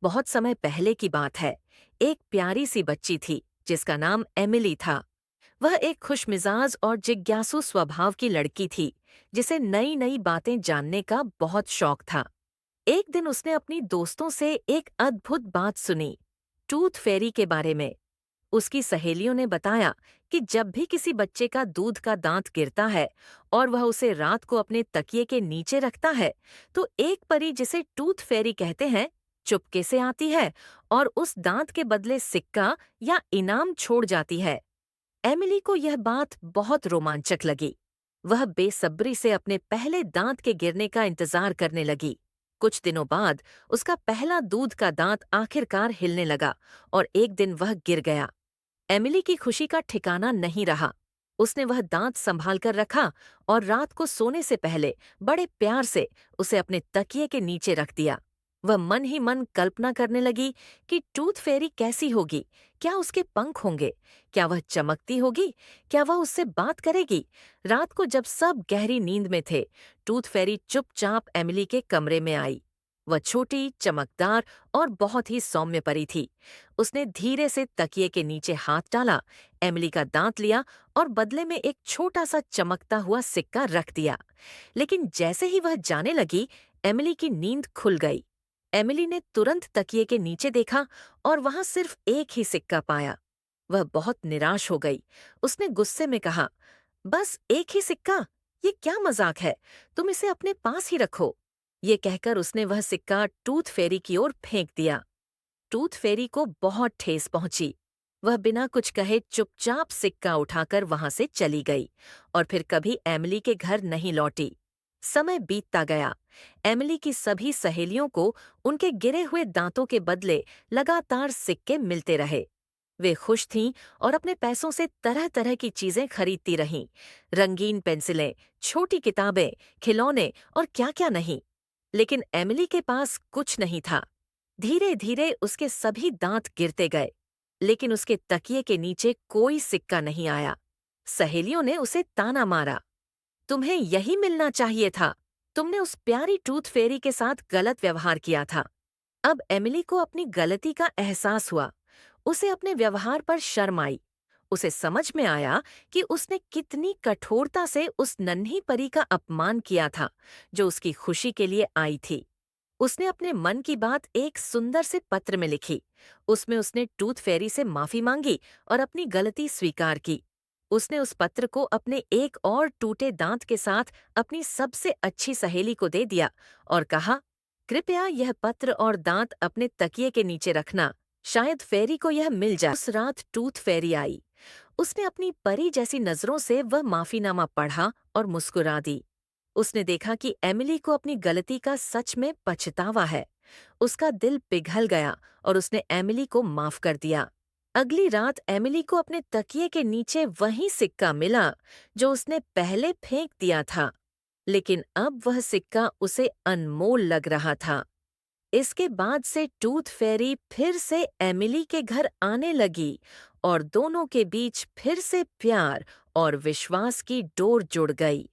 बहुत समय पहले की बात है। एक प्यारी सी बच्ची थी जिसका नाम एमिली था। वह एक खुशमिजाज और जिज्ञासु स्वभाव की लड़की थी जिसे नई नई बातें जानने का बहुत शौक था। एक दिन उसने अपनी दोस्तों से एक अद्भुत बात सुनी, टूथ फेरी के बारे में। उसकी सहेलियों ने बताया कि जब भी किसी बच्चे का दूध का दांत गिरता है और वह उसे रात को अपने तकिए के नीचे रखता है, तो एक परी जिसे टूथ फेरी कहते हैं, चुपके से आती है और उस दांत के बदले सिक्का या इनाम छोड़ जाती है। एमिली को यह बात बहुत रोमांचक लगी। वह बेसब्री से अपने पहले दांत के गिरने का इंतजार करने लगी। कुछ दिनों बाद उसका पहला दूध का दांत आखिरकार हिलने लगा और एक दिन वह गिर गया। एमिली की खुशी का ठिकाना नहीं रहा। उसने वह दांत संभाल कर रखा और रात को सोने से पहले बड़े प्यार से उसे अपने तकिए के नीचे रख दिया। वह मन ही मन कल्पना करने लगी कि टूथ फेरी कैसी होगी। क्या उसके पंख होंगे? क्या वह चमकती होगी? क्या वह उससे बात करेगी? रात को जब सब गहरी नींद में थे, टूथ फेरी चुपचाप एमिली के कमरे में आई। वह छोटी, चमकदार और बहुत ही सौम्य परी थी। उसने धीरे से तकिए के नीचे हाथ डाला, एमिली का दांत लिया और बदले में एक छोटा सा चमकता हुआ सिक्का रख दिया। लेकिन जैसे ही वह जाने लगी, एमिली की नींद खुल गई। एमिली ने तुरंत तकिए के नीचे देखा और वहां सिर्फ एक ही सिक्का पाया। वह बहुत निराश हो गई। उसने गुस्से में कहा, बस एक ही सिक्का? ये क्या मजाक है? तुम इसे अपने पास ही रखो। ये कहकर उसने वह सिक्का टूथ फेरी की ओर फेंक दिया। टूथ फेरी को बहुत ठेस पहुंची। वह बिना कुछ कहे चुपचाप सिक्का उठाकर वहां से चली गई और फिर कभी एमिली के घर नहीं लौटी। समय बीतता गया। एमिली की सभी सहेलियों को उनके गिरे हुए दांतों के बदले लगातार सिक्के मिलते रहे। वे खुश थीं और अपने पैसों से तरह तरह की चीजें खरीदती रहीं। रंगीन पेंसिलें, छोटी किताबें, खिलौने और क्या क्या नहीं। लेकिन एमिली के पास कुछ नहीं था। धीरे धीरे उसके सभी दांत गिरते गए, लेकिन उसके तकिए के नीचे कोई सिक्का नहीं आया। सहेलियों ने उसे ताना मारा, तुम्हें यही मिलना चाहिए था। तुमने उस प्यारी टूथ फेरी के साथ गलत व्यवहार किया था। अब एमिली को अपनी गलती का एहसास हुआ। उसे अपने व्यवहार पर शर्म आई। उसे समझ में आया कि उसने कितनी कठोरता से उस नन्ही परी का अपमान किया था जो उसकी खुशी के लिए आई थी। उसने अपने मन की बात एक सुंदर से पत्र में लिखी। उसमें उसने टूथ फेरी से माफी मांगी और अपनी गलती स्वीकार की। उसने उस पत्र को अपने एक और टूटे दांत के साथ अपनी सबसे अच्छी सहेली को दे दिया और कहा, कृपया यह पत्र और दांत अपने तकिए के नीचे रखना, शायद फेरी को यह मिल जाए। उस रात टूथ फेरी आई। उसने अपनी परी जैसी नजरों से वह माफीनामा पढ़ा और मुस्कुरा दी। उसने देखा कि एमिली को अपनी गलती का सच में पछतावा है। उसका दिल पिघल गया और उसने एमिली को माफ कर दिया। अगली रात एमिली को अपने तकिए के नीचे वही सिक्का मिला जो उसने पहले फेंक दिया था, लेकिन अब वह सिक्का उसे अनमोल लग रहा था। इसके बाद से टूथ फेरी फिर से एमिली के घर आने लगी और दोनों के बीच फिर से प्यार और विश्वास की डोर जुड़ गई।